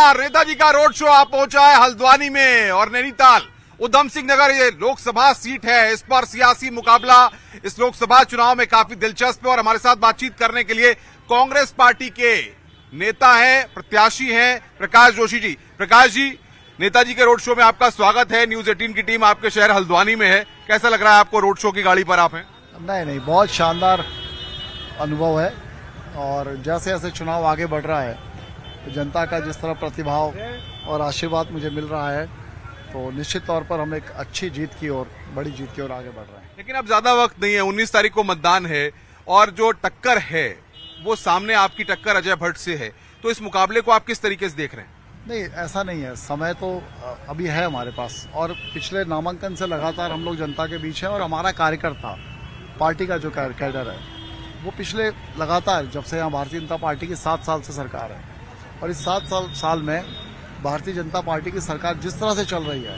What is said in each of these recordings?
नमस्कार। नेताजी का road show आप पहुंचा है हल्द्वानी में और नैनीताल उधम सिंह नगर ये लोकसभा सीट है। इस पर सियासी मुकाबला इस लोकसभा चुनाव में काफी दिलचस्प है और हमारे साथ बातचीत करने के लिए कांग्रेस पार्टी के नेता हैं, प्रत्याशी हैं प्रकाश जोशी जी। प्रकाश जी, नेताजी के रोड शो में आपका स्वागत है। न्यूज 18 की टीम आपके शहर हल्द्वानी में है। कैसा लग रहा है आपको? रोड शो की गाड़ी पर आप हैं। नहीं, बहुत शानदार अनुभव है और जैसे जैसे चुनाव आगे बढ़ रहा है तो जनता का जिस तरह प्रतिभाव और आशीर्वाद मुझे मिल रहा है तो निश्चित तौर पर हम एक अच्छी जीत की ओर, बड़ी जीत की ओर आगे बढ़ रहे हैं। लेकिन अब ज्यादा वक्त नहीं है, 19 तारीख को मतदान है और जो टक्कर है वो सामने आपकी टक्कर अजय भट्ट से है, तो इस मुकाबले को आप किस तरीके से देख रहे हैं? नहीं, ऐसा नहीं है, समय तो अभी है हमारे पास और पिछले नामांकन से लगातार हम लोग जनता के बीच हैं और हमारा कार्यकर्ता पार्टी का जो कैडर है वो पिछले लगातार जब से यहाँ भारतीय जनता पार्टी की 7 साल से सरकार है और इस 7 साल में भारतीय जनता पार्टी की सरकार जिस तरह से चल रही है,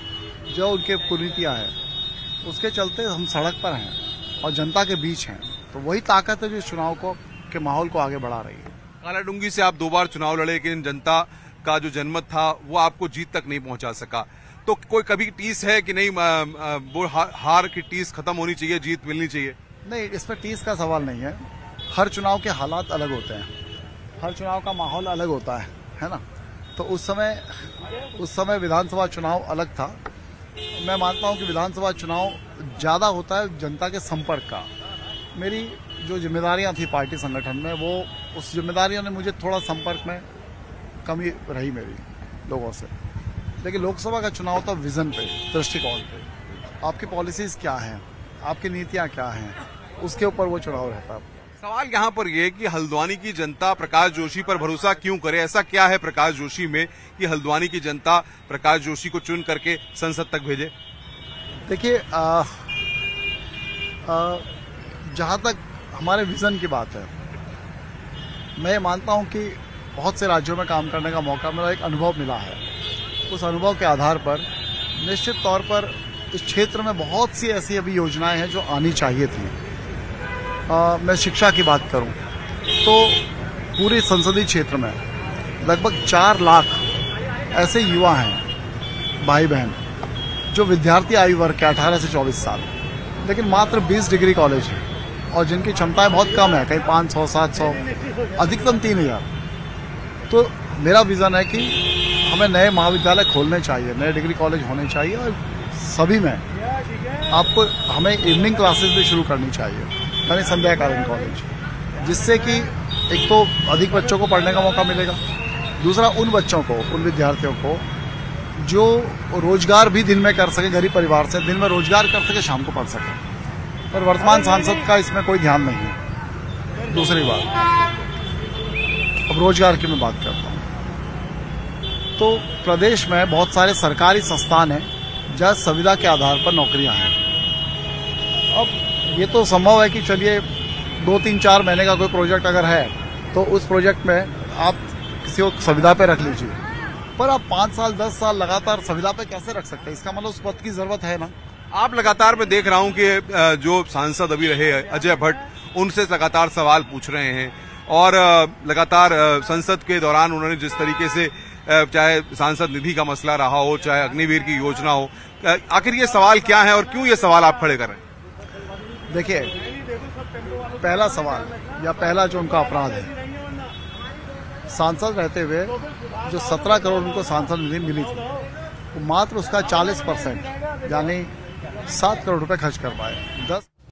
जो उनके कुनीतियाँ हैं उसके चलते हम सड़क पर हैं और जनता के बीच हैं, तो वही ताकत है जो इस चुनाव को के माहौल को आगे बढ़ा रही है। कालाडूंगी से आप 2 बार चुनाव लड़े लेकिन जनता का जो जनमत था वो आपको जीत तक नहीं पहुंचा सका, तो कोई कभी टीस है कि नहीं वो हार की टीस खत्म होनी चाहिए, जीत मिलनी चाहिए? नहीं, इसमें टीस का सवाल नहीं है। हर चुनाव के हालात अलग होते हैं, हर चुनाव का माहौल अलग होता है ना। तो उस समय विधानसभा चुनाव अलग था। मैं मानता हूं कि विधानसभा चुनाव ज्यादा होता है जनता के संपर्क का। मेरी जो जिम्मेदारियां थी पार्टी संगठन में, वो उस जिम्मेदारियों ने मुझे थोड़ा संपर्क में कमी रही मेरी लोगों से। लेकिन लोकसभा का चुनाव था विजन पे, दृष्टिकोण पे, आपकी पॉलिसीज क्या हैं, आपकी नीतियां क्या हैं, उसके ऊपर वो चुनाव रहता है। सवाल यहाँ पर यह कि हल्द्वानी की जनता प्रकाश जोशी पर भरोसा क्यों करे? ऐसा क्या है प्रकाश जोशी में कि हल्द्वानी की जनता प्रकाश जोशी को चुन करके संसद तक भेजे? देखिए, जहां तक हमारे विजन की बात है, मैं मानता हूं कि बहुत से राज्यों में काम करने का मौका मिला, एक अनुभव मिला है। उस अनुभव के आधार पर निश्चित तौर पर इस क्षेत्र में बहुत सी ऐसी अभी योजनाएं हैं जो आनी चाहिए थी। मैं शिक्षा की बात करूं तो पूरे संसदीय क्षेत्र में लगभग 4 लाख ऐसे युवा हैं, भाई बहन, जो विद्यार्थी आयु वर्ग के 18 से 24 साल, लेकिन मात्र 20 डिग्री कॉलेज है और जिनकी क्षमताएं बहुत कम है, कहीं 500, 700, अधिकतम 3000। तो मेरा विजन है कि हमें नए महाविद्यालय खोलने चाहिए, नए डिग्री कॉलेज होने चाहिए और सभी में हमें इवनिंग क्लासेस भी शुरू करनी चाहिए, यानी संध्याकालीन कॉलेज, जिससे कि एक तो अधिक बच्चों को पढ़ने का मौका मिलेगा, दूसरा उन बच्चों को, उन विद्यार्थियों को जो रोजगार भी दिन में कर सके, गरीब परिवार से दिन में रोजगार कर सके, शाम को पढ़ सके। और वर्तमान सांसद का इसमें कोई ध्यान नहीं है। दूसरी बात, अब रोजगार की मैं बात करता हूँ तो प्रदेश में बहुत सारे सरकारी संस्थान हैं जहाँ संविदा के आधार पर नौकरियां हैं। अब ये तो संभव है कि चलिए 2, 3, 4 महीने का कोई प्रोजेक्ट अगर है तो उस प्रोजेक्ट में आप किसी को संविदा पे रख लीजिए, पर आप 5 साल 10 साल लगातार संविदा पे कैसे रख सकते हैं? इसका मतलब उस पद की जरूरत है ना। आप लगातार मैं देख रहा हूं कि जो सांसद अभी रहे अजय भट्ट, उनसे लगातार सवाल पूछ रहे हैं और लगातार संसद के दौरान उन्होंने जिस तरीके से चाहे सांसद निधि का मसला रहा हो, चाहे अग्निवीर की योजना हो, आखिर ये सवाल क्या है और क्यों ये सवाल आप खड़े कर रहे हैं? देखिए, पहला सवाल या पहला जो उनका अपराध है, सांसद रहते हुए जो 17 करोड़ उनको सांसद निधि मिली थी, वो मात्र उसका 40% यानी 7 करोड़ रुपए खर्च कर पाए। 10